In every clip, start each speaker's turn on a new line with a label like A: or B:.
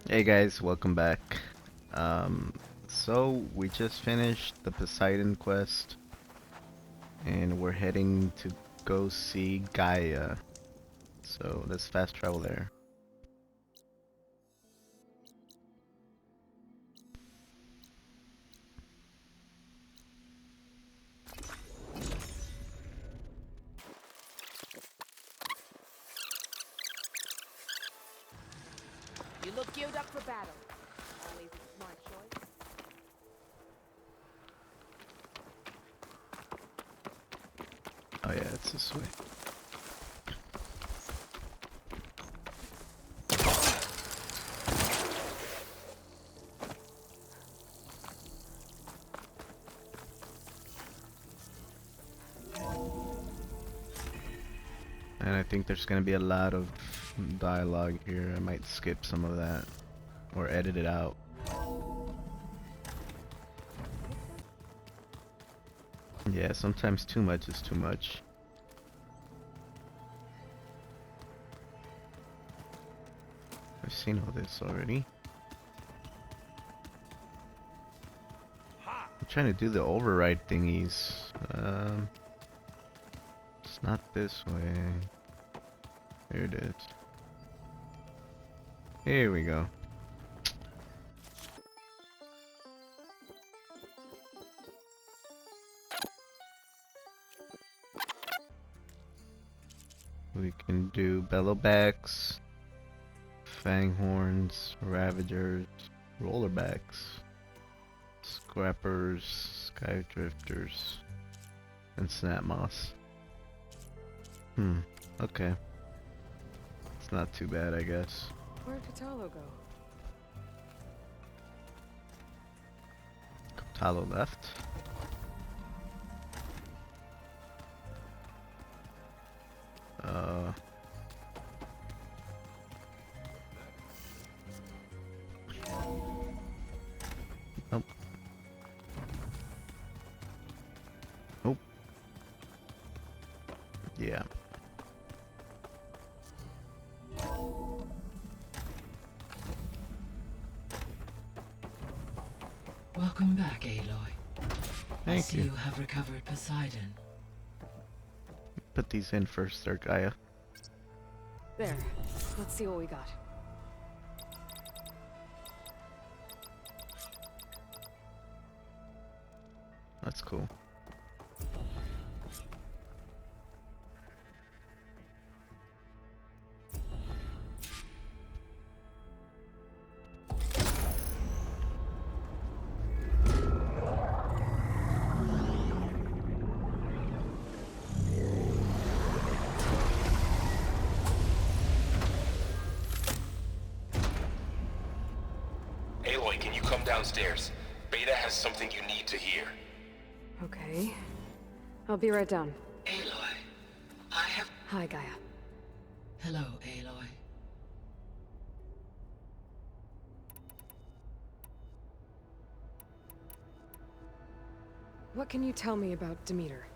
A: Hey guys, welcome back. Um, so we just finished the Poseidon quest, and we're heading to go see Gaia. So let's fast travel there.
B: You look geared up for battle. Always a smart choice.
A: Oh yeah, it's this way. And I think there's gonna be a lot of dialogue here. I might skip some of that or edit it out. Yeah, sometimes too much is too much. I've seen all this already. I'm trying to do the override thingies. It's not this way. Here it is. Here we go. We can do bellowbacks, fanghorns, ravagers, rollerbacks, scrappers, skydrifters, and snapmoss. Okay. It's not too bad, I guess.
B: Where'd Katalo go?
A: Talo left. Uh... Nope. Nope. Yeah.
C: Welcome back, Aloy. I
A: Thank
C: see
A: you.
C: you have recovered Poseidon.
A: Put these in first there, Gaia.
B: There. Let's see what we got.
A: That's cool.
D: Aloy, can you come downstairs? Beta has something you need to hear.
B: Okay. I'll be right down.
C: Aloy, I have...
B: Hi, Gaia.
C: Hello, Aloy.
B: What can you tell me about Demeter?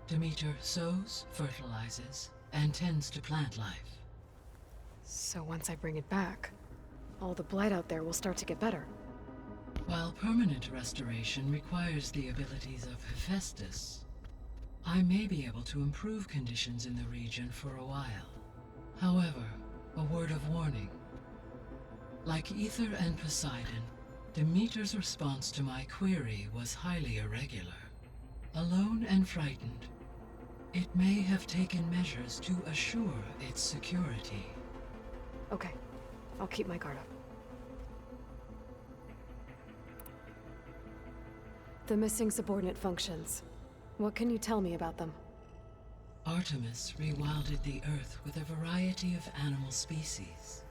C: Demeter sows, fertilizes, and tends to plant life.
B: So once I bring it back, all the blight out there will start to get better.
C: While permanent restoration requires the abilities of Hephaestus, I may be able to improve conditions in the region for a while. However, a word of warning. Like Ether and Poseidon, Demeter's response to my query was highly irregular. Alone and frightened, it may have taken measures to assure its security.
B: Okay. I'll keep my guard up. The missing subordinate functions. What can you tell me about them?
C: Artemis rewilded the Earth with a variety of animal species.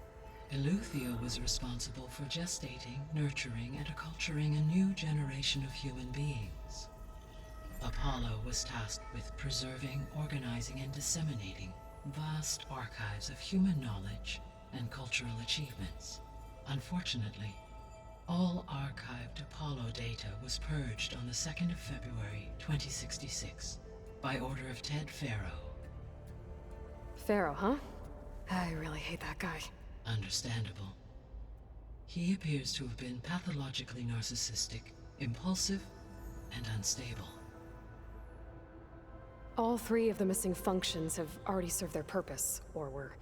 C: Eleuthia was responsible for gestating, nurturing, and acculturating a new generation of human beings. Apollo was tasked with preserving, organizing, and disseminating vast archives of human knowledge and cultural achievements. Unfortunately, all archived Apollo data was purged on the 2nd of February, 2066, by order of Ted Faro.
B: Pharaoh, huh? I really hate that guy.
C: Understandable. He appears to have been pathologically narcissistic, impulsive, and unstable.
B: All three of the missing functions have already served their purpose, or were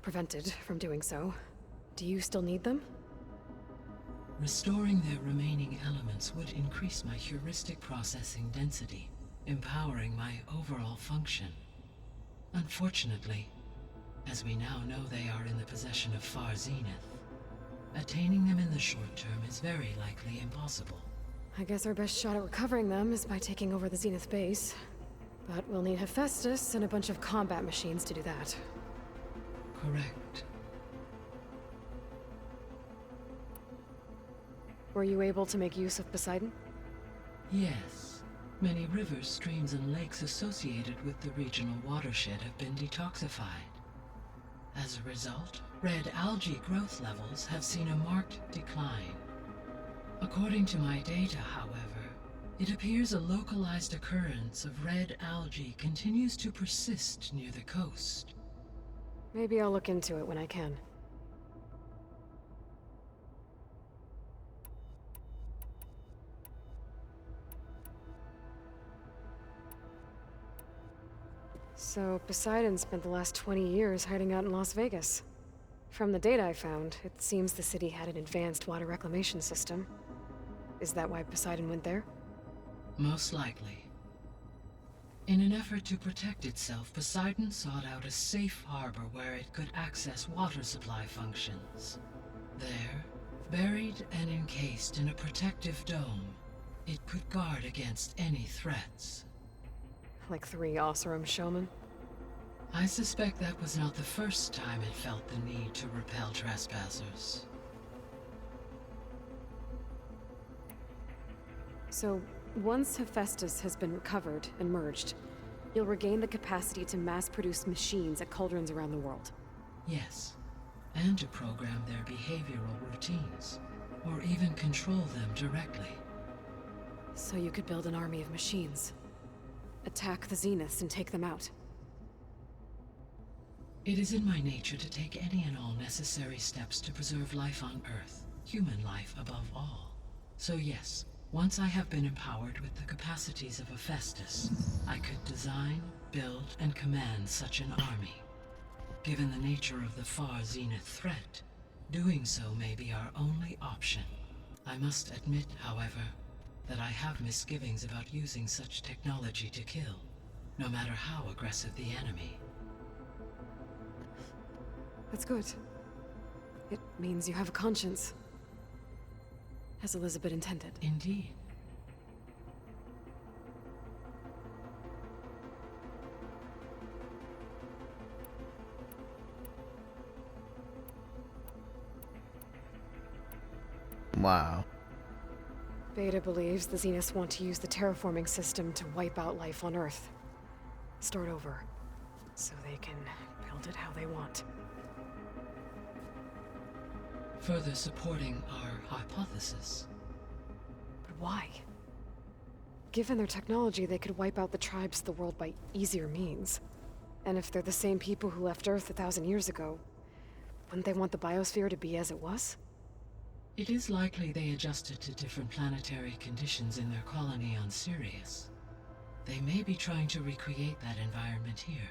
B: prevented from doing so. Do you still need them?
C: Restoring their remaining elements would increase my heuristic processing density, empowering my overall function. Unfortunately, as we now know they are in the possession of Far Zenith, attaining them in the short term is very likely impossible.
B: I guess our best shot at recovering them is by taking over the Zenith base. But we'll need Hephaestus and a bunch of combat machines to do that.
C: Correct.
B: Were you able to make use of Poseidon?
C: Yes. Many rivers, streams, and lakes associated with the regional watershed have been detoxified. As a result, red algae growth levels have seen a marked decline. According to my data, however, it appears a localized occurrence of red algae continues to persist near the coast.
B: Maybe I'll look into it when I can. So, Poseidon spent the last 20 years hiding out in Las Vegas. From the data I found, it seems the city had an advanced water reclamation system. Is that why Poseidon went there?
C: Most likely. In an effort to protect itself, Poseidon sought out a safe harbor where it could access water supply functions. There, buried and encased in a protective dome, it could guard against any threats.
B: Like 3 Oseram showmen?
C: I suspect that was not the first time it felt the need to repel trespassers.
B: So, once Hephaestus has been recovered and merged, you'll regain the capacity to mass-produce machines at cauldrons around the world.
C: Yes, and to program their behavioral routines, or even control them directly.
B: So you could build an army of machines. Attack the Zeniths and take them out.
C: It is in my nature to take any and all necessary steps to preserve life on Earth, human life above all. So yes, once I have been empowered with the capacities of Hephaestus, I could design, build, and command such an army. Given the nature of the Far Zenith threat, doing so may be our only option. I must admit, however, that I have misgivings about using such technology to kill, no matter how aggressive the enemy.
B: That's good. It means you have a conscience. As Elizabeth intended.
C: Indeed.
A: Wow.
B: Beta believes the Zeniths want to use the terraforming system to wipe out life on Earth. Start over, so they can build it how they want.
C: Further supporting our hypothesis.
B: But why? Given their technology, they could wipe out the tribes of the world by easier means. And if they're the same people who left Earth 1,000 years ago, wouldn't they want the biosphere to be as it was?
C: It is likely they adjusted to different planetary conditions in their colony on Sirius. They may be trying to recreate that environment here.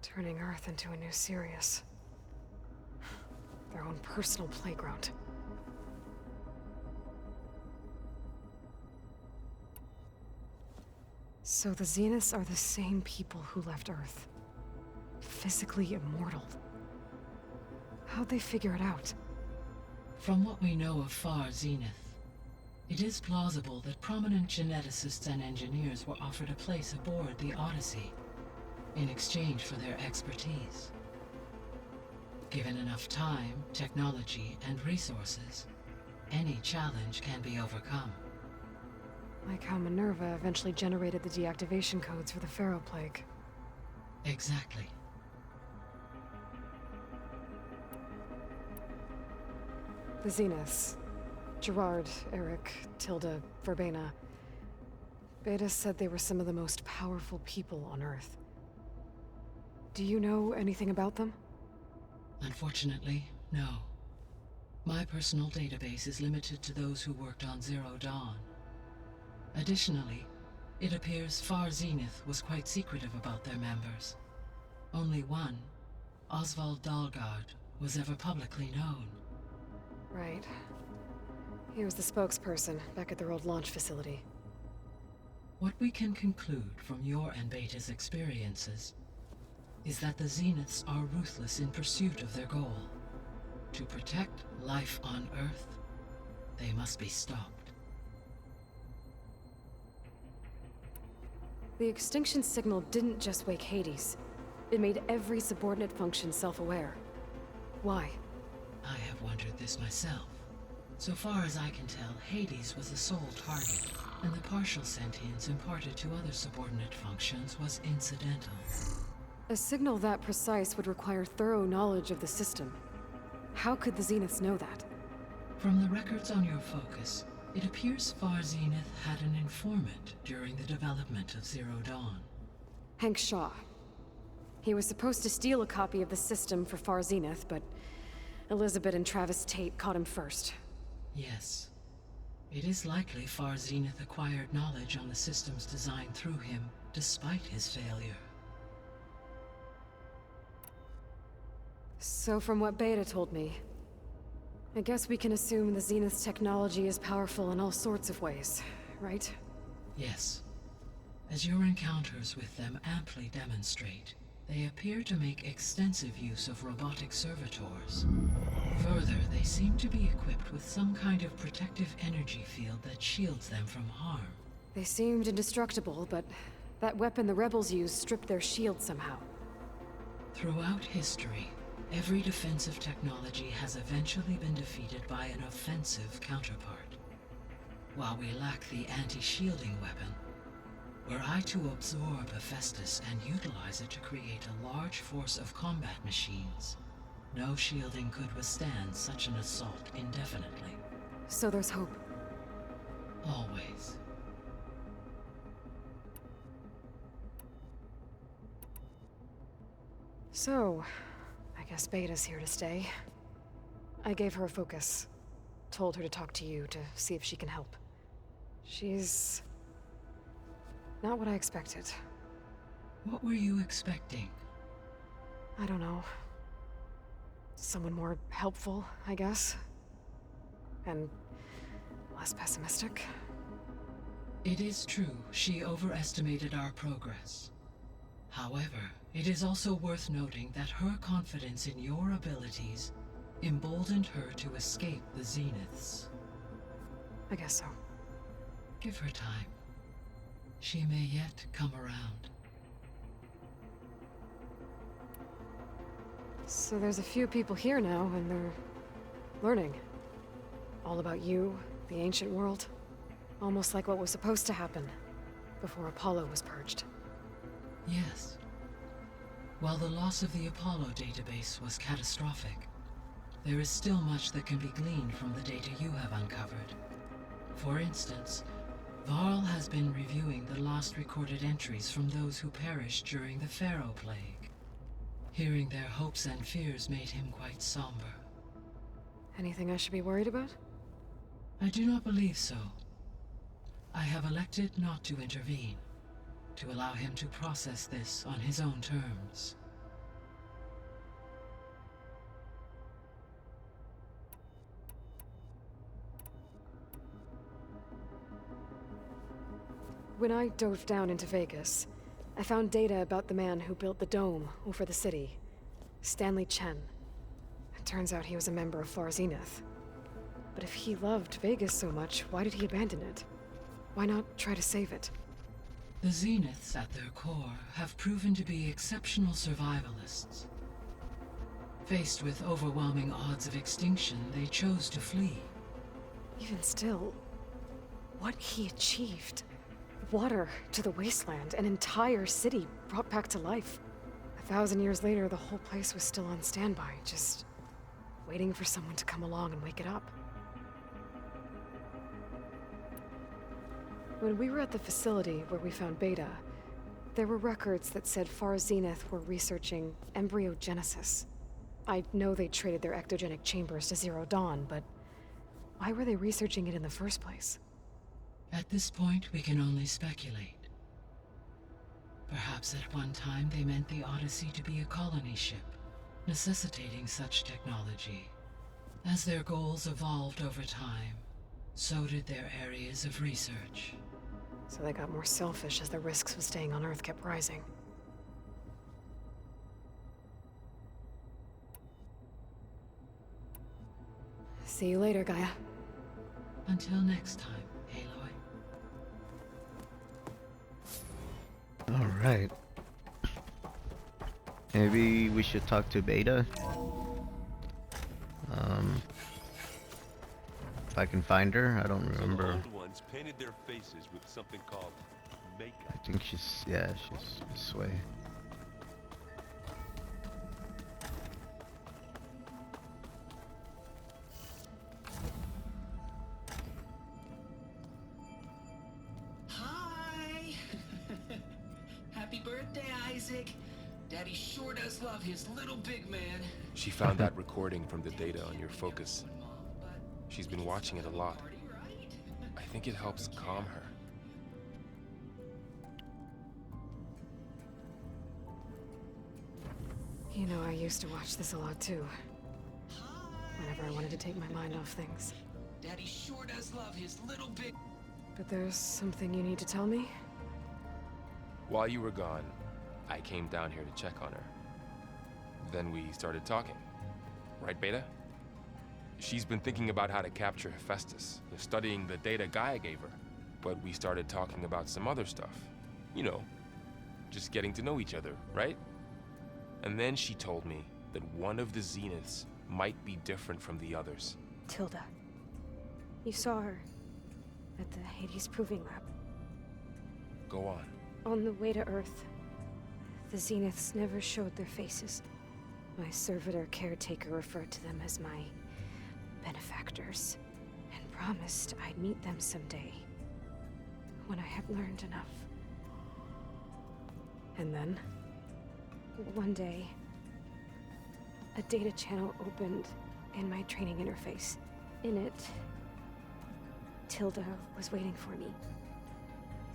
B: Turning Earth into a new Sirius. Their own personal playground. So the Zeniths are the same people who left Earth. Physically immortal. How'd they figure it out?
C: From what we know of Far Zenith, it is plausible that prominent geneticists and engineers were offered a place aboard the Odyssey in exchange for their expertise. Given enough time, technology, and resources, any challenge can be overcome.
B: Like how Minerva eventually generated the deactivation codes for the Pharaoh Plague.
C: Exactly.
B: The Zeniths. Gerard, Eric, Tilda, Verbena. Beta said they were some of the most powerful people on Earth. Do you know anything about them?
C: Unfortunately, no. My personal database is limited to those who worked on Zero Dawn. Additionally, it appears Far Zenith was quite secretive about their members. Only one, Oswald Dahlgard, was ever publicly known.
B: Right. He was the spokesperson back at their old launch facility.
C: What we can conclude from your and Beta's experiences is that the Zeniths are ruthless in pursuit of their goal. To protect life on Earth, they must be stopped.
B: The extinction signal didn't just wake Hades. It made every subordinate function self-aware. Why?
C: I have wondered this myself. So far as I can tell, Hades was the sole target, and the partial sentience imparted to other subordinate functions was incidental.
B: A signal that precise would require thorough knowledge of the system. How could the Zeniths know that?
C: From the records on your focus, it appears Far Zenith had an informant during the development of Zero Dawn.
B: Hank Shaw. He was supposed to steal a copy of the system for Far Zenith, but Elizabeth and Travis Tate caught him first.
C: Yes. It is likely Far Zenith acquired knowledge on the system's design through him, despite his failure.
B: So from what Beta told me, I guess we can assume the Zenith's technology is powerful in all sorts of ways, right?
C: Yes. As your encounters with them amply demonstrate, they appear to make extensive use of robotic servitors. Further, they seem to be equipped with some kind of protective energy field that shields them from harm.
B: They seemed indestructible, but that weapon the rebels used stripped their shield somehow.
C: Throughout history, every defensive technology has eventually been defeated by an offensive counterpart. While we lack the anti-shielding weapon, were I to absorb Hephaestus and utilize it to create a large force of combat machines, no shielding could withstand such an assault indefinitely.
B: So there's hope.
C: Always.
B: So, I guess Beta's here to stay. I gave her a focus. Told her to talk to you to see if she can help. She's not what I expected.
C: What were you expecting?
B: I don't know. Someone more helpful, I guess. And less pessimistic.
C: It is true, she overestimated our progress. However, it is also worth noting that her confidence in your abilities emboldened her to escape the Zeniths.
B: I guess so.
C: Give her time. She may yet come around.
B: So there's a few people here now, and they're learning. All about you, the ancient world. Almost like what was supposed to happen before Apollo was purged.
C: Yes. While the loss of the Apollo database was catastrophic, there is still much that can be gleaned from the data you have uncovered. For instance, Varl has been reviewing the last recorded entries from those who perished during the Pharaoh Plague. Hearing their hopes and fears made him quite somber.
B: Anything I should be worried about?
C: I do not believe so. I have elected not to intervene, to allow him to process this on his own terms.
B: When I dove down into Vegas, I found data about the man who built the dome over the city, Stanley Chen. It turns out he was a member of Far Zenith. But if he loved Vegas so much, why did he abandon it? Why not try to save it?
C: The Zeniths, at their core, have proven to be exceptional survivalists. Faced with overwhelming odds of extinction, they chose to flee.
B: Even still, what he achieved. Water to the wasteland, an entire city brought back to life. 1,000 years later, the whole place was still on standby, just waiting for someone to come along and wake it up. When we were at the facility where we found Beta, there were records that said Far Zenith were researching embryogenesis. I know they traded their ectogenic chambers to Zero Dawn, but why were they researching it in the first place?
C: At this point, we can only speculate. Perhaps at one time they meant the Odyssey to be a colony ship, necessitating such technology. As their goals evolved over time, so did their areas of research.
B: So they got more selfish as the risks of staying on Earth kept rising. See you later, Gaia.
C: Until next time, Aloy.
A: Alright. Maybe we should talk to Beta. If I can find her, I don't remember.
E: Some old ones painted their faces with something called makeup.
A: I think she's, yeah, she's this way.
F: Hi! Happy birthday, Isaac. Daddy sure does love his little big man.
D: She found that recording from the data on your focus. She's been watching it a lot. I think it helps calm her.
B: You know, I used to watch this a lot too. Whenever I wanted to take my mind off things.
F: Daddy sure does love his little big...
B: But there's something you need to tell me?
D: While you were gone, I came down here to check on her. Then we started talking. Right, Beta? She's been thinking about how to capture Hephaestus, studying the data Gaia gave her. But we started talking about some other stuff. You know, just getting to know each other, right? And then she told me that one of the Zeniths might be different from the others.
G: Tilda. You saw her at the Hades Proving Lab.
D: Go on.
G: On the way to Earth, the Zeniths never showed their faces. My servitor caretaker referred to them as my benefactors, and promised I'd meet them someday, when I had learned enough.
B: And then?
G: One day, a data channel opened in my training interface. In it, Tilda was waiting for me,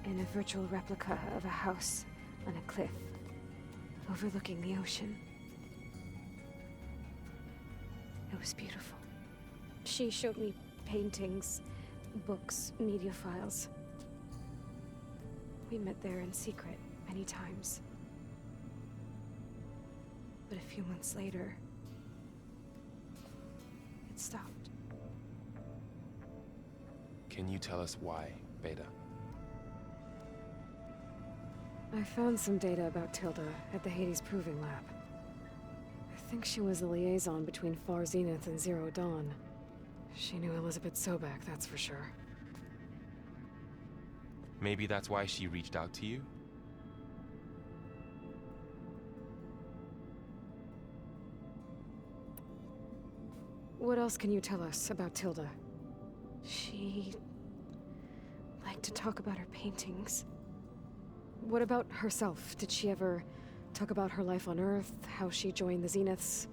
G: in a virtual replica of a house on a cliff, overlooking the ocean. It was beautiful. She showed me paintings, books, media files. We met there in secret many times. But a few months later, it stopped.
D: Can you tell us why, Beta?
B: I found some data about Tilda at the Hades Proving Lab. I think she was a liaison between Far Zenith and Zero Dawn. She knew Elizabeth Sobek, that's for sure.
D: Maybe that's why she reached out to you?
B: What else can you tell us about Tilda?
G: She liked to talk about her paintings.
B: What about herself? Did she ever talk about her life on Earth, how she joined the Zeniths,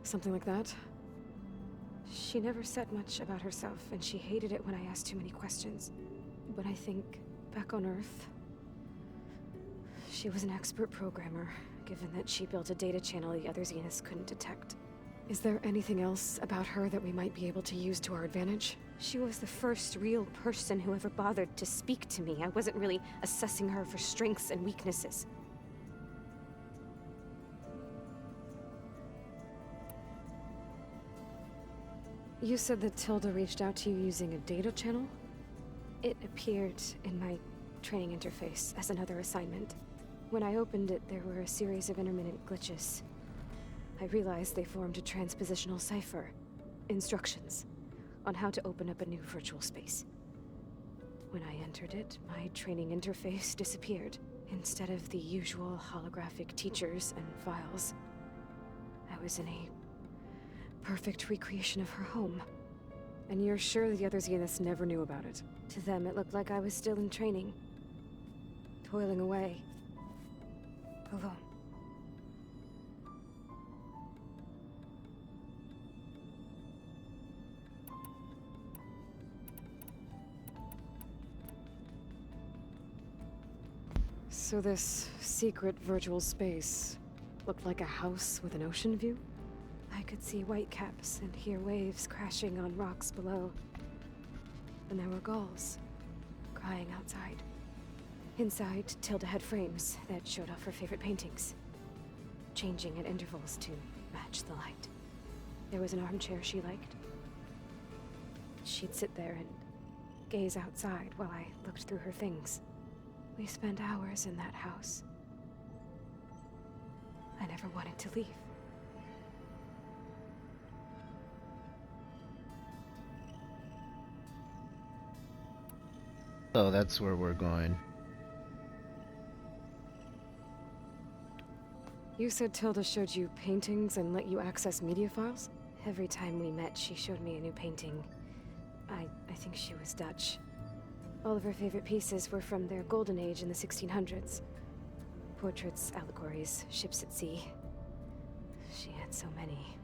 B: something like that?
G: She never said much about herself, and she hated it when I asked too many questions. But I think, back on Earth, she was an expert programmer, given that she built a data channel the other Zeniths couldn't detect.
B: Is there anything else about her that we might be able to use to our advantage?
G: She was the first real person who ever bothered to speak to me. I wasn't really assessing her for strengths and weaknesses.
B: You said that Tilda reached out to you using a data channel?
G: It appeared in my training interface as another assignment. When I opened it, there were a series of intermittent glitches. I realized they formed a transpositional cipher. Instructions on how to open up a new virtual space. When I entered it, my training interface disappeared. Instead of the usual holographic teachers and files, I was in a perfect recreation of her home.
B: And you're sure the other Zeniths never knew about it?
G: To them, it looked like I was still in training. Toiling away. Alone.
B: So this secret virtual space looked like a house with an ocean view?
G: I could see whitecaps and hear waves crashing on rocks below. And there were gulls crying outside. Inside, Tilda had frames that showed off her favorite paintings, changing at intervals to match the light. There was an armchair she liked. She'd sit there and gaze outside while I looked through her things. We spent hours in that house. I never wanted to leave.
A: So that's where we're going.
B: You said Tilda showed you paintings and let you access media files?
G: Every time we met, she showed me a new painting. I think she was Dutch. All of her favorite pieces were from their golden age in the 1600s. Portraits, allegories, ships at sea. She had so many.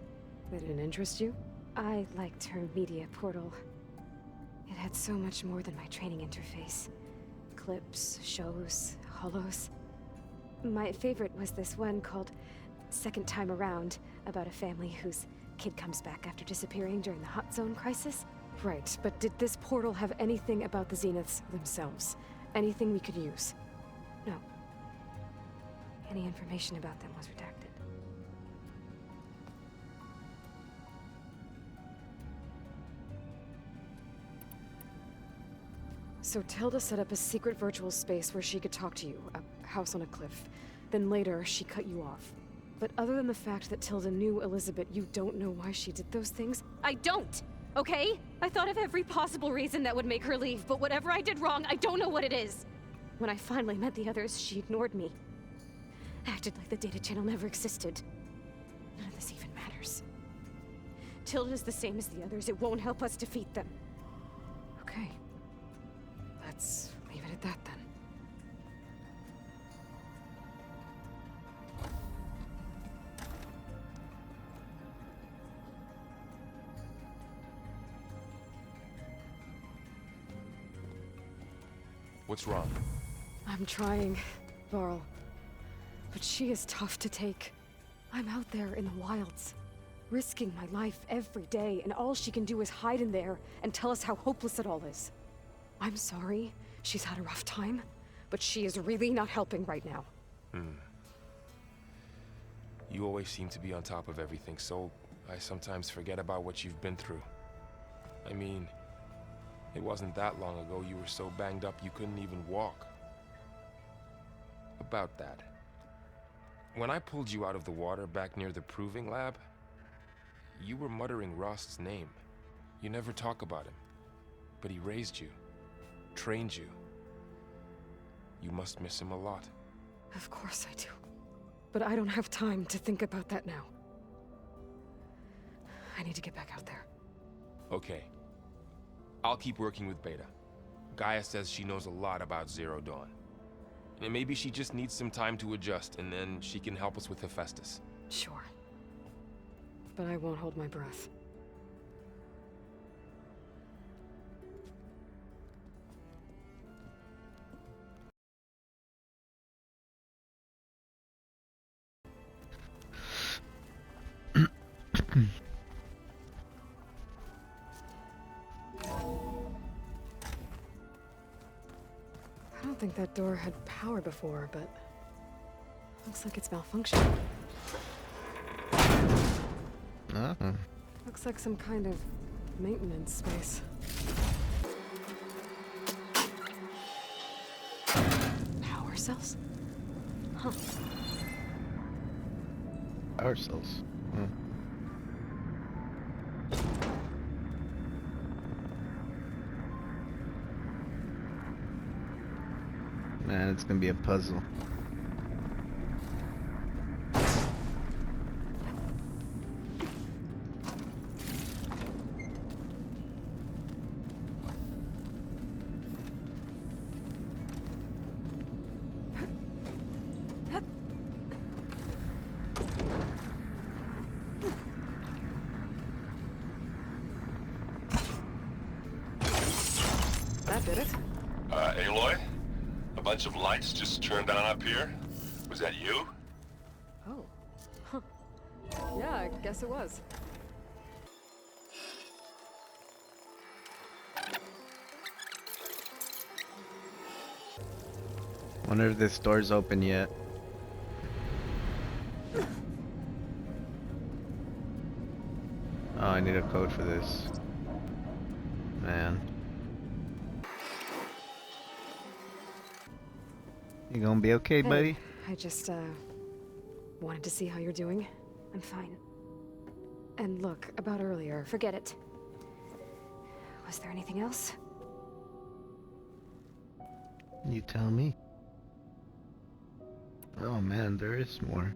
B: They didn't interest you?
G: I liked her media portal. It had so much more than my training interface. Clips, shows, holos. My favorite was this one called Second Time Around, about a family whose kid comes back after disappearing during the Hot Zone crisis.
B: Right, but did this portal have anything about the Zeniths themselves? Anything we could use?
G: No. Any information about them was redacted.
B: So Tilda set up a secret virtual space where she could talk to you, a house on a cliff. Then later, she cut you off. But other than the fact that Tilda knew Elizabeth, you don't know why she did those things?
G: I don't! Okay? I thought of every possible reason that would make her leave, but whatever I did wrong, I don't know what it is. When I finally met the others, she ignored me. Acted like the data channel never existed. None of this even matters. Tilda's the same as the others. It won't help us defeat them.
B: Okay. Let's leave it at that then.
D: What's wrong?
B: I'm trying, Varl. But she is tough to take. I'm out there in the wilds, risking my life every day, and all she can do is hide in there and tell us how hopeless it all is. I'm sorry, she's had a rough time, but she is really not helping right now.
D: You always seem to be on top of everything, so I sometimes forget about what you've been through. I mean, it wasn't that long ago you were so banged up you couldn't even walk. About that. When I pulled you out of the water back near the proving lab, you were muttering Rost's name. You never talk about him. But he raised you, trained you. You must miss him a lot.
B: Of course I do. But I don't have time to think about that now. I need to get back out there.
D: Okay. I'll keep working with Beta. Gaia says she knows a lot about Zero Dawn. And maybe she just needs some time to adjust, and then she can help us with Hephaestus.
B: Sure. But I won't hold my breath. I don't think that door had power before, but looks like it's malfunctioning. Looks like some kind of maintenance space. Power cells? Huh.
A: Power cells. Man, it's gonna be a puzzle.
B: That did it.
H: Aloy?
E: bunch of lights just turned on up here? Was that you?
B: Oh. Huh. Yeah, I guess it was.
A: Wonder if this door's open yet. Oh, I need a code for this. Man. You gonna be okay,
B: Hey,
A: buddy?
B: I just, wanted to see how you're doing.
G: I'm fine.
B: And look, about earlier.
G: Forget it. Was there anything else?
A: You tell me. Oh man, there is more.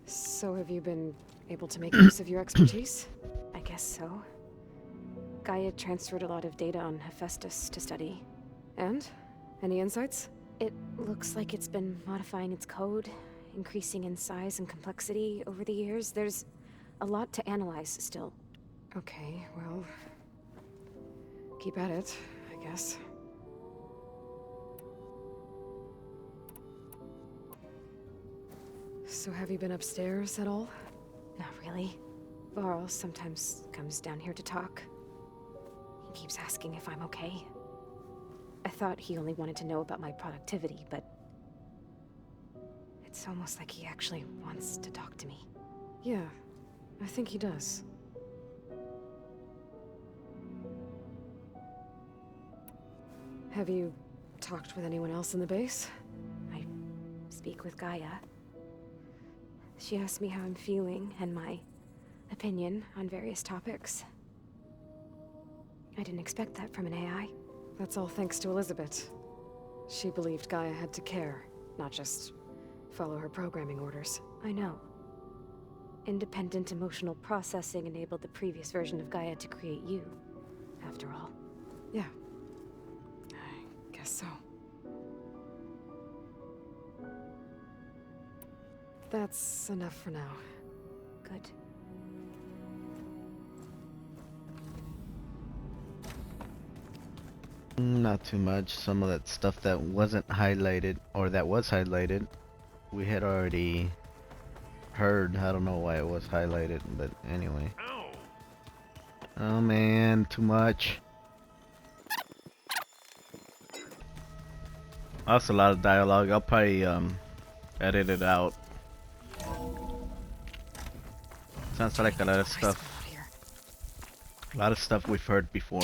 B: So have you been able to make use of your expertise?
G: I guess so. Gaia transferred a lot of data on Hephaestus to study.
B: And? Any insights?
G: It looks like it's been modifying its code, increasing in size and complexity over the years. There's a lot to analyze still.
B: Okay, well... keep at it, I guess. So have you been upstairs at all?
G: Not really. Varl sometimes comes down here to talk. He keeps asking if I'm okay. I thought he only wanted to know about my productivity, but... it's almost like he actually wants to talk to me.
B: Yeah, I think he does. Have you talked with anyone else in the base?
G: I speak with Gaia. She asks me how I'm feeling and my opinion on various topics. I didn't expect that from an AI.
B: That's all thanks to Elizabeth. She believed Gaia had to care, not just follow her programming orders.
G: I know. Independent emotional processing enabled the previous version of Gaia to create you, after all.
B: Yeah. I guess so. That's enough for now.
G: Good.
A: Not too much. Some of that stuff that wasn't highlighted, or that was highlighted, we had already heard. I don't know why it was highlighted, but anyway. Oh man, too much. That's a lot of dialogue. I'll probably edit it out. Sounds like a lot of stuff. A lot of stuff we've heard before.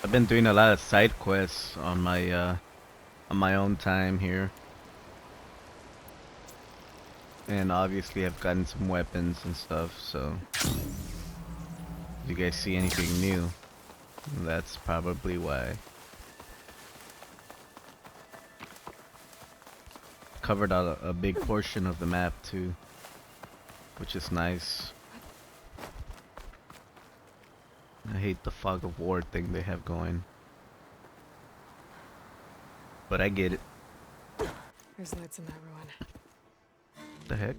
A: I've been doing a lot of side quests on my own time here, and obviously I've gotten some weapons and stuff. So, if you guys see anything new, that's probably why. Covered a big portion of the map too, which is nice. I hate the fog of war thing they have going, but I get it.
B: There's lights in that ruin.
A: The heck?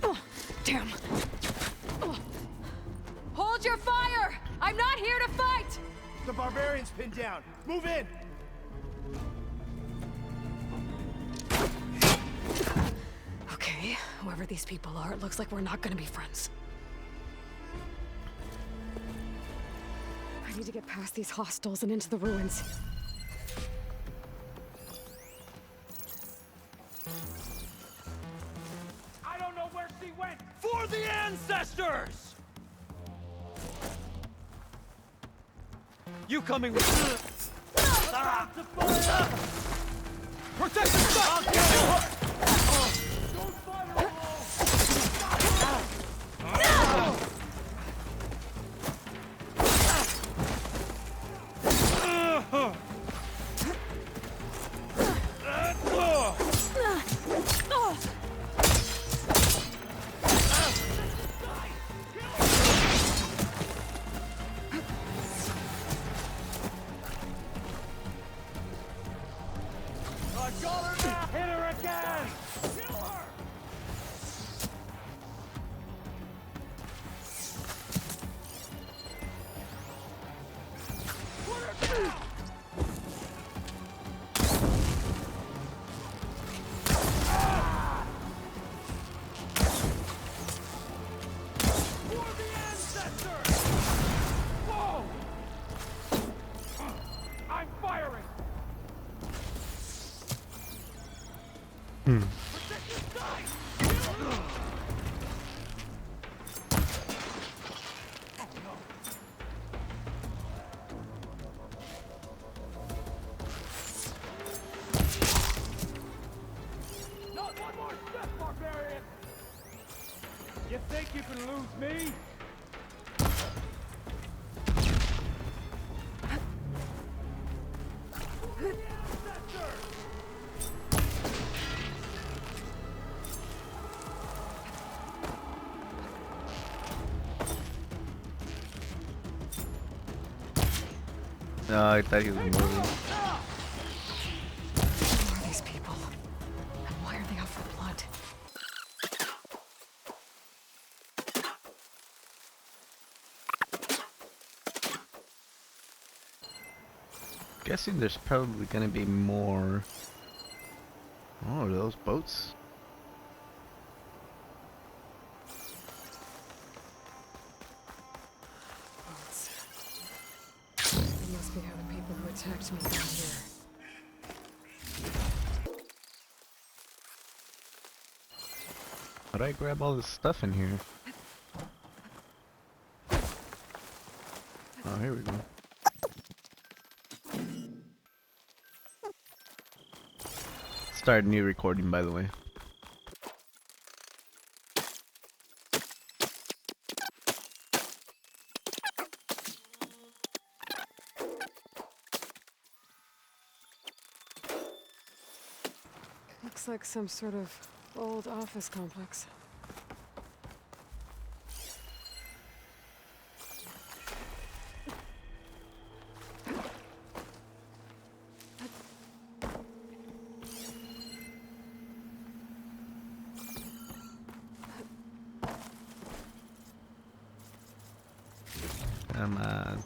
B: Oh, damn! Oh. Hold your fire! I'm not here to fight!
H: The barbarian's pinned down. Move in!
B: Okay, whoever these people are, it looks like we're not gonna be friends. I need to get past these hostiles and into the ruins.
H: I don't know where she went! For the ancestors! You coming with me? Protect the spot! Don't fire Got her now! Hit her again! Kill her! Put her down! For the ancestors! Whoa! I'm firing! Protect your side! Not one more step, barbarian! You think you can lose me? For the ancestors!
A: No, I thought he was moving.
B: Who are these people? And why are they out for blood?
A: Guessing there's probably gonna be more. Oh, are those boats?
B: Boats. It must be how the people who attacked me got here.
A: How'd I grab all this stuff in here? Oh, here we go. Start new recording, by the way.
B: Looks like some sort of old office complex.
A: Come on.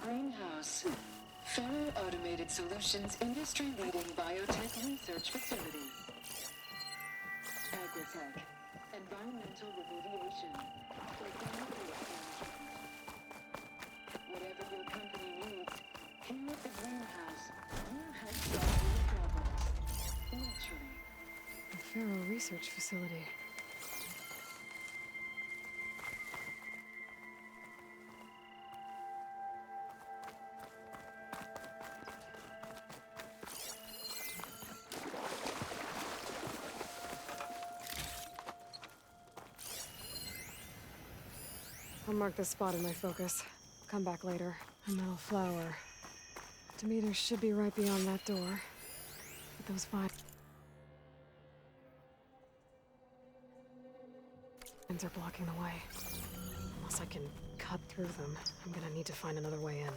I: Greenhouse. Ferro Automated Solutions industry-leading biotech research facility. Agritech. Environmental remediation. Organic waste management. Whatever your company needs, here at the Greenhouse, we'll help solve your problems. Naturally.
B: A Pharaoh research facility. I'll mark this spot in my focus. Come back later. A metal flower. Demeter should be right beyond that door. But those vines are blocking the way. Unless I can cut through them, I'm gonna need to find another way in.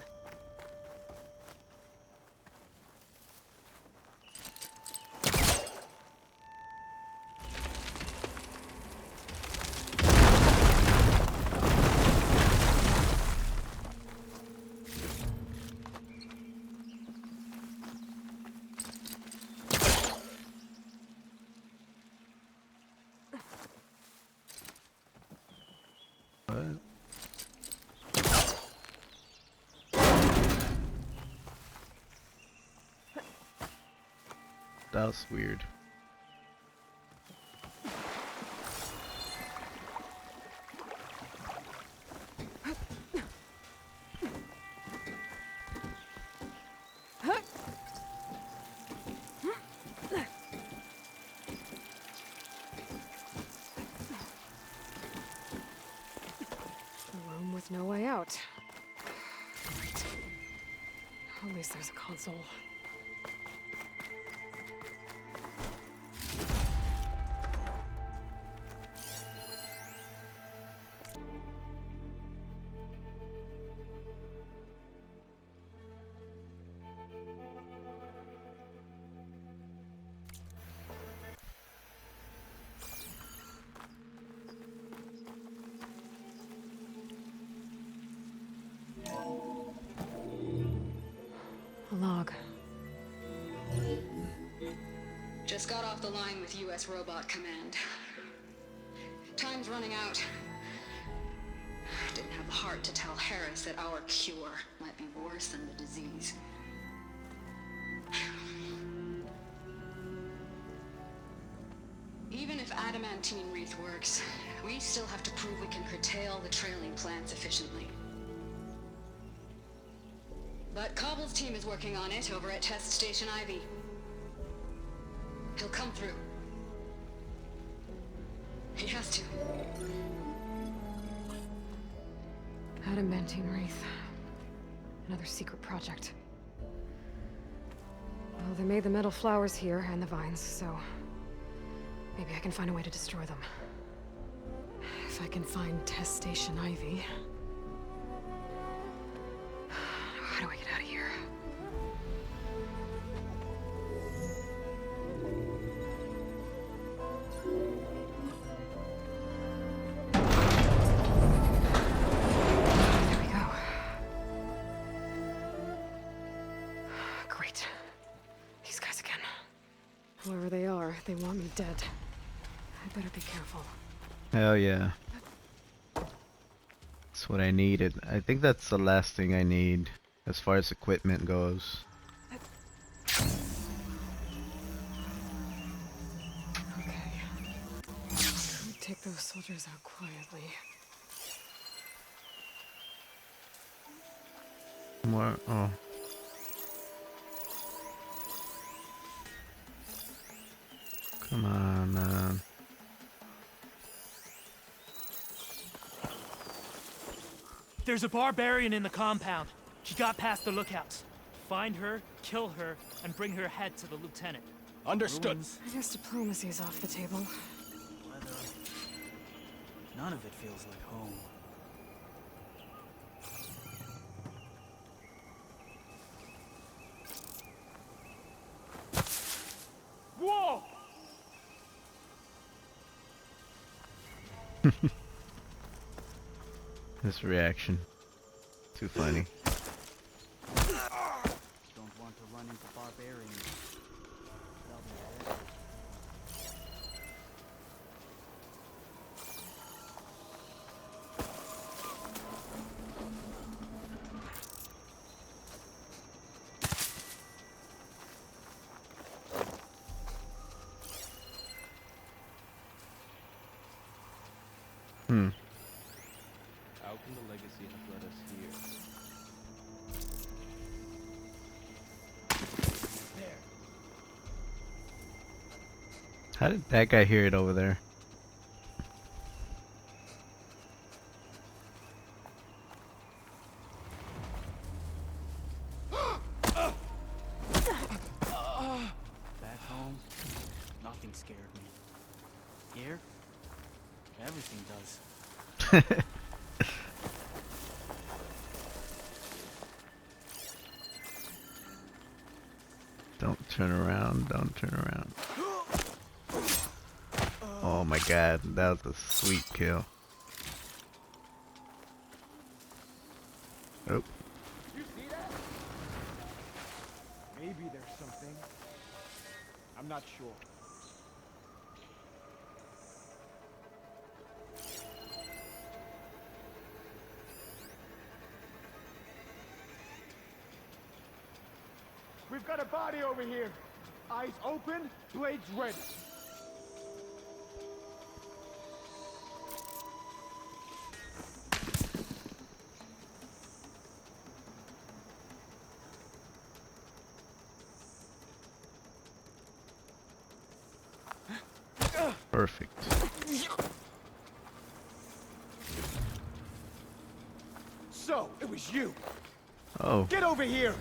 A: What? That was weird.
B: A room with no way out. Right. At least there's a console.
J: Just got off the line with US Robot Command. Time's running out. Didn't have the heart to tell Harris that our cure might be worse than the disease. Even if adamantine wreath works, we still have to prove we can curtail the trailing plants efficiently. But Cobble's team is working on it over at Test Station Ivy. He'll come through. He has to.
B: Adamantine wreath. Another secret project. Well, they made the metal flowers here and the vines, so maybe I can find a way to destroy them. If I can find Test Station Ivy. How do I get out of here? There we go. Great. These guys again. Whoever they are, they want me dead. I better be careful.
A: Hell yeah. That's what I needed. I think that's the last thing I need as far as equipment goes.
B: Okay. Take those soldiers out quietly.
A: More. Oh. Come on, man.
H: There's a barbarian in the compound. She got past the lookouts. Find her, kill her, and bring her head to the lieutenant.
K: Understood.
B: I guess diplomacy is off the table.
K: Weather. None of it feels like home.
H: Whoa!
A: This reaction. Too funny.
K: Don't want to run into barbarians. They'll be dead.
E: How can the legacy have led us here?
K: There.
A: How did that guy hear it over there?
K: Back home, nothing scared me. Here, everything does.
A: Don't turn around, don't turn around. Oh my god, that was a sweet kill. Oh.
H: You see that? Maybe there's something. I'm not sure. We've got a body over here. Eyes open, blades ready.
A: Perfect.
H: So, it was you.
A: Oh.
H: Get over here.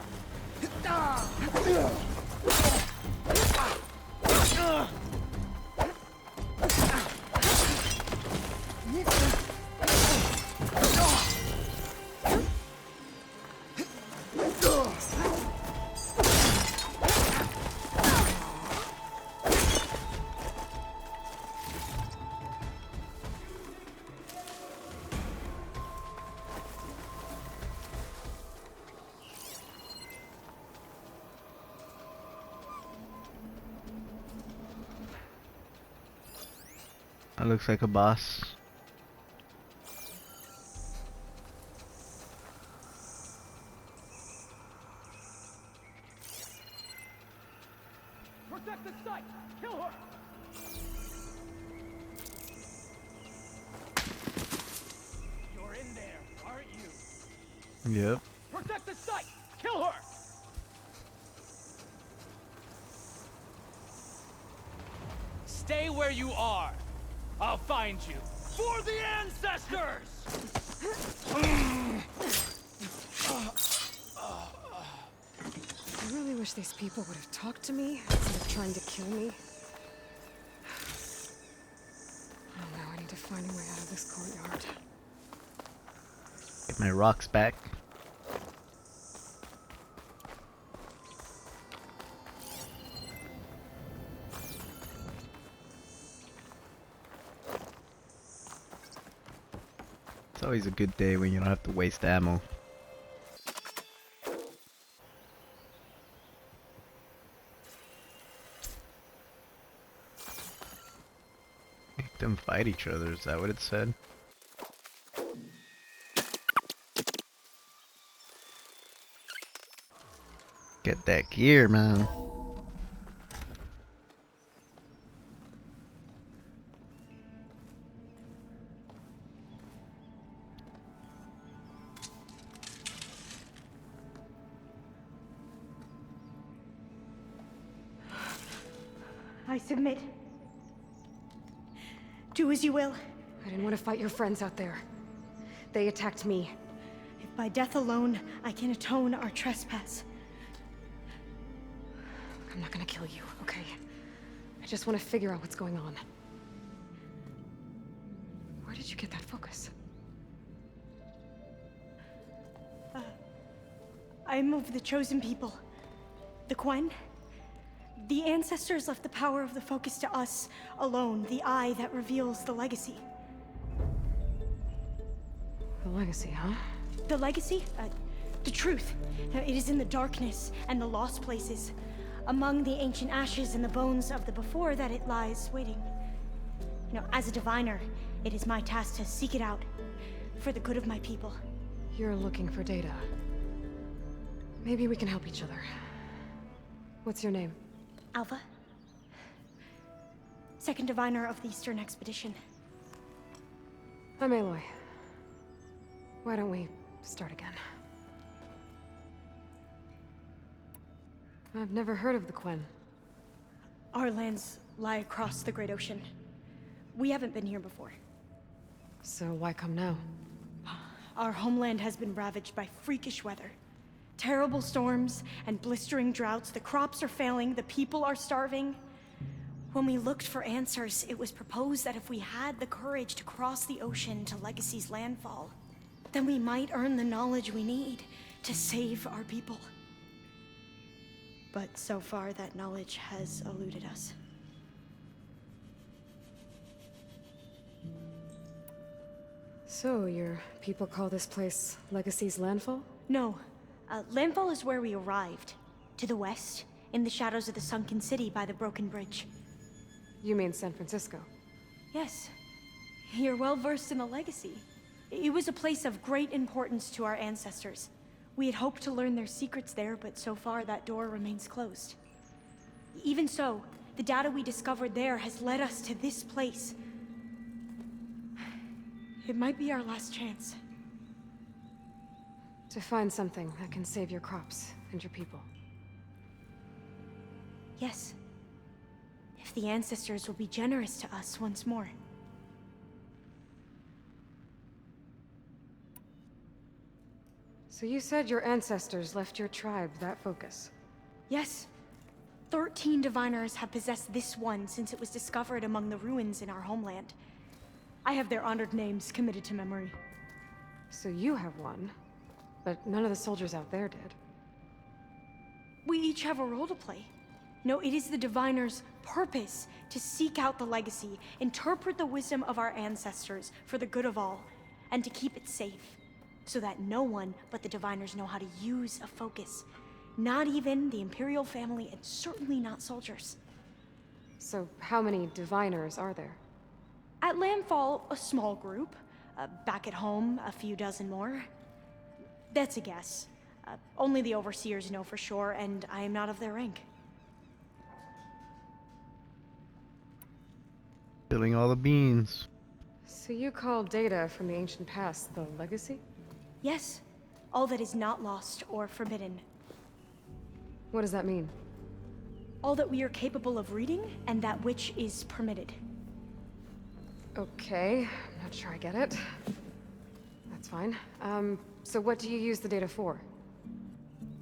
A: That looks like a boss.
H: Protect the site! Kill her! You're in there, aren't you?
A: Yep.
H: Protect the site! Kill her! Stay where you are. I'll find you. For the ancestors!
B: I really wish these people would have talked to me instead of trying to kill me. Oh no, I need to find a way out of this courtyard.
A: Get my rocks back. It's always a good day when you don't have to waste ammo. Make them fight each other, is that what it said? Get that gear, man.
L: I submit. Do as you will.
B: I didn't want to fight your friends out there. They attacked me.
L: If by death alone I can atone our trespass.
B: I'm not gonna kill you, okay? I just want to figure out what's going on. Where did you get that focus?
L: I'm of the chosen people. The Quen. The ancestors left the power of the focus to us alone, the eye that reveals the legacy.
B: The legacy, huh?
L: The legacy? The truth. It is in the darkness and the lost places. Among the ancient ashes and the bones of the before that it lies waiting. As a diviner, it is my task to seek it out. For the good of my people.
B: You're looking for data. Maybe we can help each other. What's your name?
L: Alpha. Second diviner of the Eastern Expedition.
B: I'm Aloy. Why don't we start again? I've never heard of the Quen.
L: Our lands lie across the Great Ocean. We haven't been here before.
B: So why come now?
L: Our homeland has been ravaged by freakish weather. Terrible storms and blistering droughts. The crops are failing, the people are starving. When we looked for answers, it was proposed that if we had the courage to cross the ocean to Legacy's landfall, then we might earn the knowledge we need to save our people. But so far, that knowledge has eluded us.
B: So, your people call this place Legacy's landfall?
L: No. Landfall is where we arrived. To the west, in the shadows of the sunken city by the broken bridge.
B: You mean San Francisco?
L: Yes. You're well versed in the legacy. It was a place of great importance to our ancestors. We had hoped to learn their secrets there, but so far that door remains closed. Even so, the data we discovered there has led us to this place. It might be our last chance.
B: To find something that can save your crops and your people.
L: Yes. If the ancestors will be generous to us once more.
B: So you said your ancestors left your tribe that focus?
L: Yes. 13 diviners have possessed this one since it was discovered among the ruins in our homeland. I have their honored names committed to memory.
B: So you have one, but none of the soldiers out there did.
L: We each have a role to play. No, it is the diviner's purpose to seek out the legacy, interpret the wisdom of our ancestors for the good of all, and to keep it safe, so that no one but the diviners know how to use a focus. Not even the Imperial family, and certainly not soldiers.
B: So how many diviners are there?
L: At Landfall, a small group. Back at home, a few dozen more. That's a guess. Only the overseers know for sure, and I am not of their rank.
A: Spilling all the beans.
B: So you call data from the ancient past the legacy?
L: Yes. All that is not lost or forbidden.
B: What does that mean?
L: All that we are capable of reading, and that which is permitted.
B: Okay, I'm not sure I get it. That's fine. So what do you use the data for?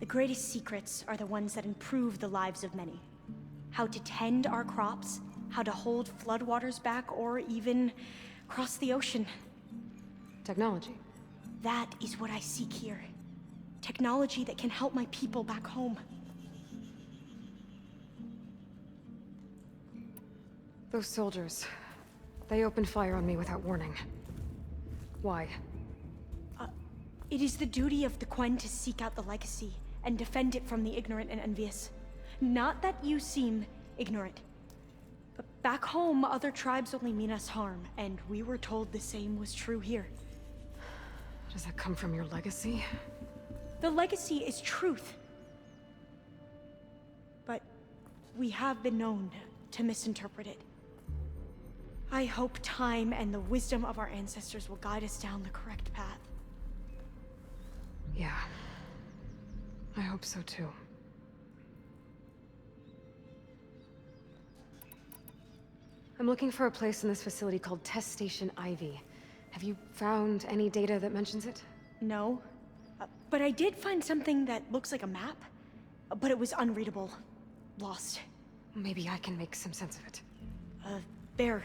L: The greatest secrets are the ones that improve the lives of many. How to tend our crops, how to hold floodwaters back, or even cross the ocean.
B: Technology.
L: That is what I seek here. Technology that can help my people back home.
B: Those soldiers, they opened fire on me without warning. Why?
L: It is the duty of the Quen to seek out the legacy and defend it from the ignorant and envious. Not that you seem ignorant. But back home, other tribes only mean us harm, and we were told the same was true here.
B: Does that come from your legacy?
L: The legacy is truth. But we have been known to misinterpret it. I hope time and the wisdom of our ancestors will guide us down the correct path.
B: Yeah. I hope so too. I'm looking for a place in this facility called Test Station Ivy. Have you found any data that mentions it?
L: No. But I did find something that looks like a map. But it was unreadable. Lost.
B: Maybe I can make some sense of it.
L: There.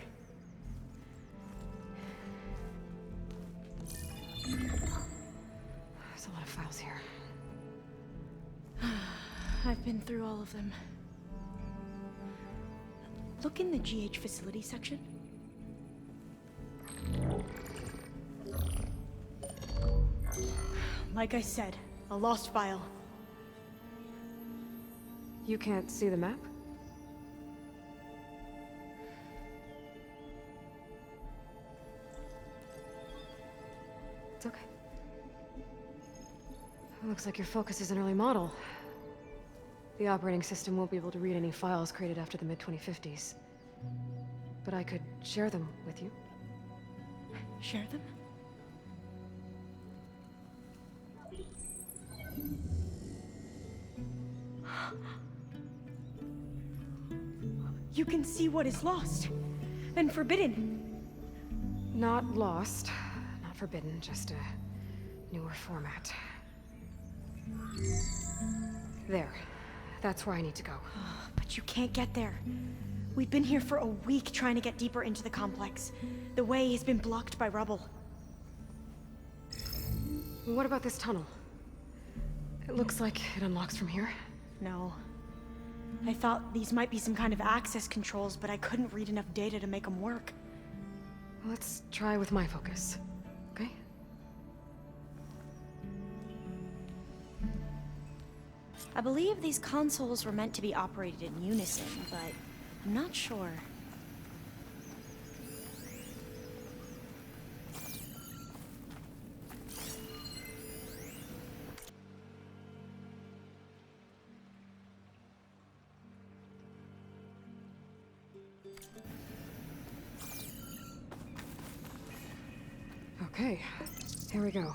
B: There's a lot of files here.
L: I've been through all of them. Look in the GH facility section. Like I said, a lost file.
B: You can't see the map? It's okay. It looks like your focus is an early model. The operating system won't be able to read any files created after the mid-2050s. But I could share them with you.
L: Share them? You can see what is lost and forbidden.
B: Not lost, not forbidden, just a newer format. There. That's where I need to go.
L: But you can't get there. We've been here for a week trying to get deeper into the complex. The way has been blocked by rubble.
B: What about this tunnel? It looks like it unlocks from here.
L: No. I thought these might be some kind of access controls, but I couldn't read enough data to make them work.
B: Let's try with my focus, okay?
L: I believe these consoles were meant to be operated in unison, but I'm not sure.
B: Okay, here we go.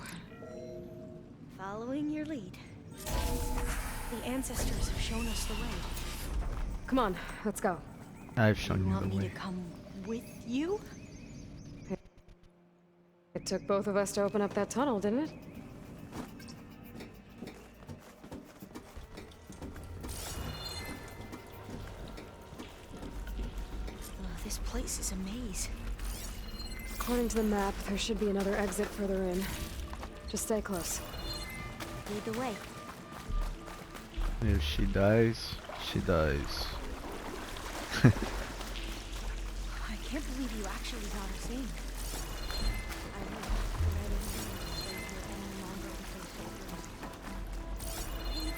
L: Following your lead. The ancestors have shown us the way.
B: Come on, let's go.
A: I've shown
L: You
A: you
L: want
A: the
L: me
A: way.
L: to come with you?
B: It took both of us to open up that tunnel, didn't it?
L: This place is a maze.
B: According to the map, there should be another exit further in. Just stay close.
L: Lead the way.
A: If she dies, she dies.
L: I can't believe you actually got us in. I know, but I didn't want to stay here any longer because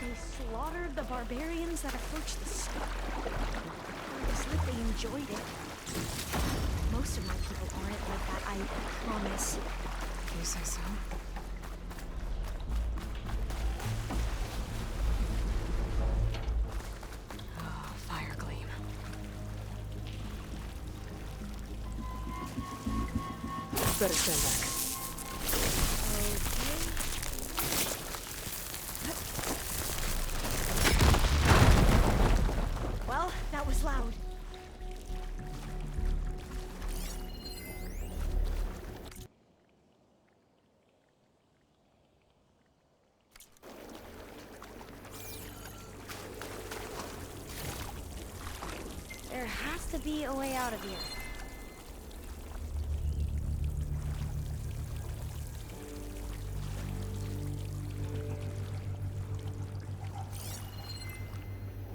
L: they slaughtered the barbarians that approached the sky. It was like they enjoyed it. Most of my people like that, I promise.
B: You say so? Oh, fire gleam. Better stand back.
L: Well, that was loud. There has to be a way out of here.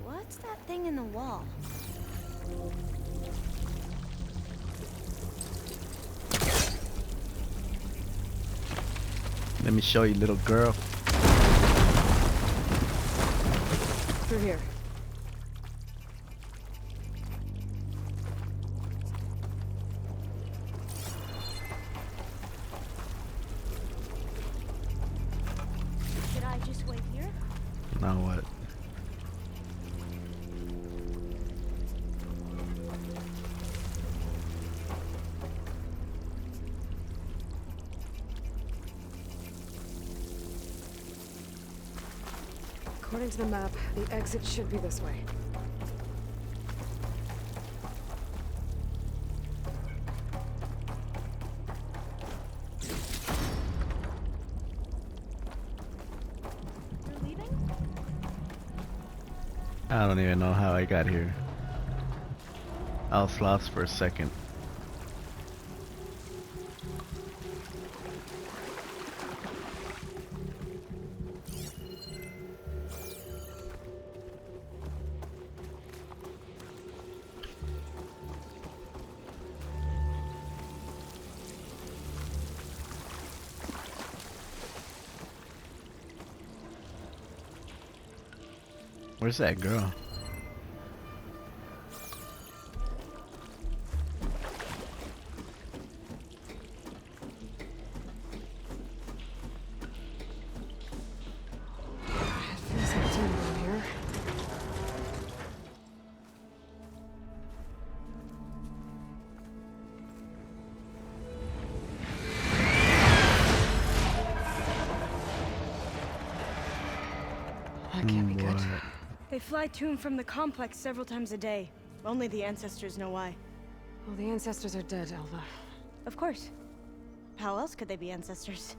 L: What's that thing in the wall?
A: Let me show you, little girl.
B: Through here.
L: Should I just wait here?
A: Now what?
B: According to the map, the exit should be this way.
L: You're leaving?
A: I don't even know how I got here. I was lost for a second. Where's that girl?
B: It feels empty down here. That can't be good.
L: They fly to and from the complex several times a day. Only the ancestors know why.
B: Well, the ancestors are dead, Alva.
L: Of course. How else could they be ancestors?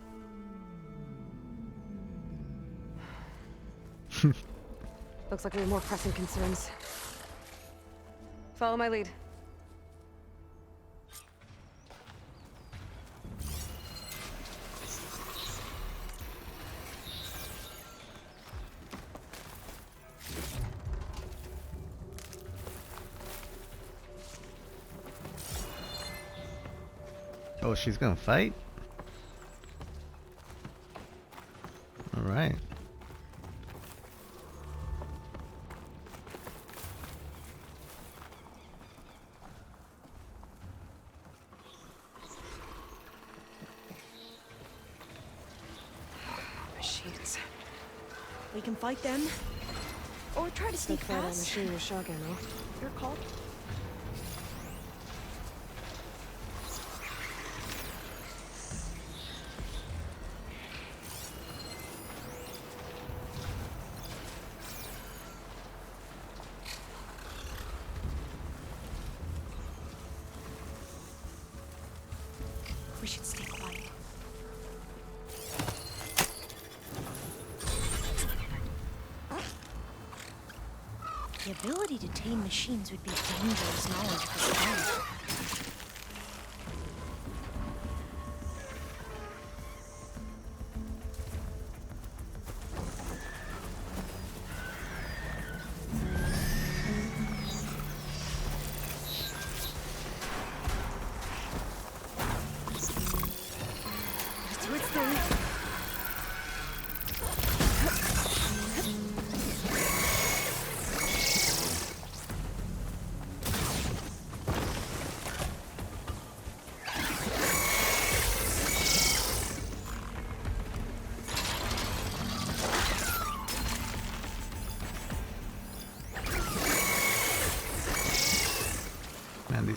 B: Looks like we have more pressing concerns. Follow my lead.
A: Oh, she's gonna fight? Alright.
B: Machines.
L: We can fight them, or try to sneak
B: Fight that
L: past.
B: machine with shotgun, huh?
L: Your call. We should stay quiet. The ability to tame machines would be dangerous knowledge for the planet. Let's do its thing.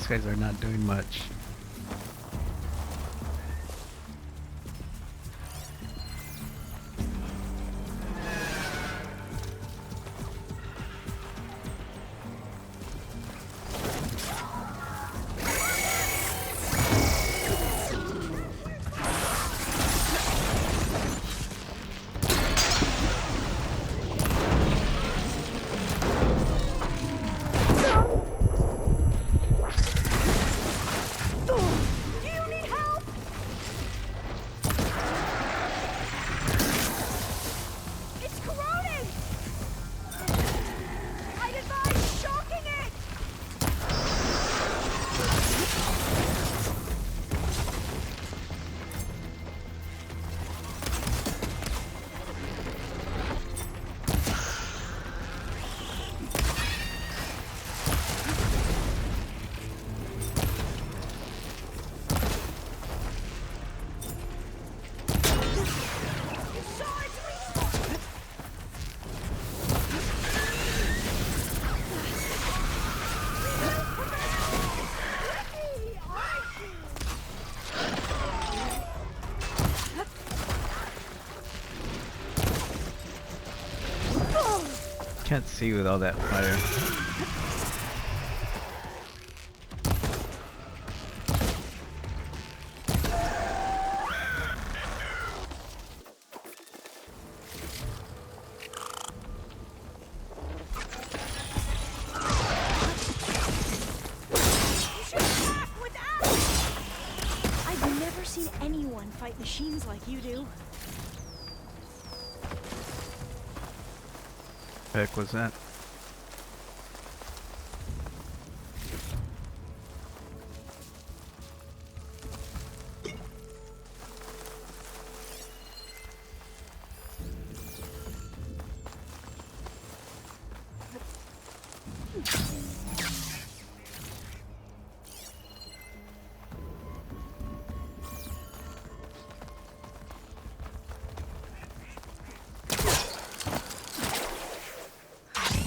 A: These guys are not doing much. Can't see with all that fire.
L: I've never seen anyone fight machines like you do.
A: Heck was that?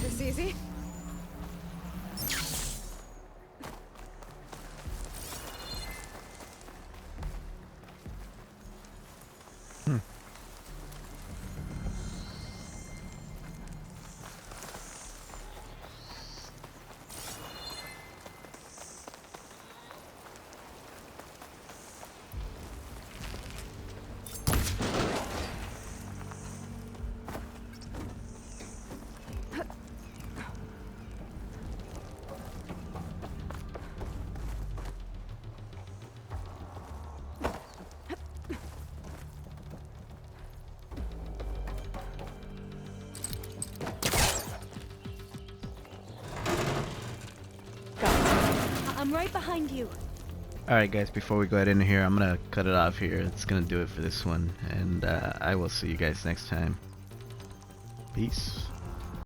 B: This easy?
L: I'm right behind you.
A: Alright guys, before we go ahead in here, I'm gonna cut it off here. It's gonna do it for this one, and I will see you guys next time. Peace.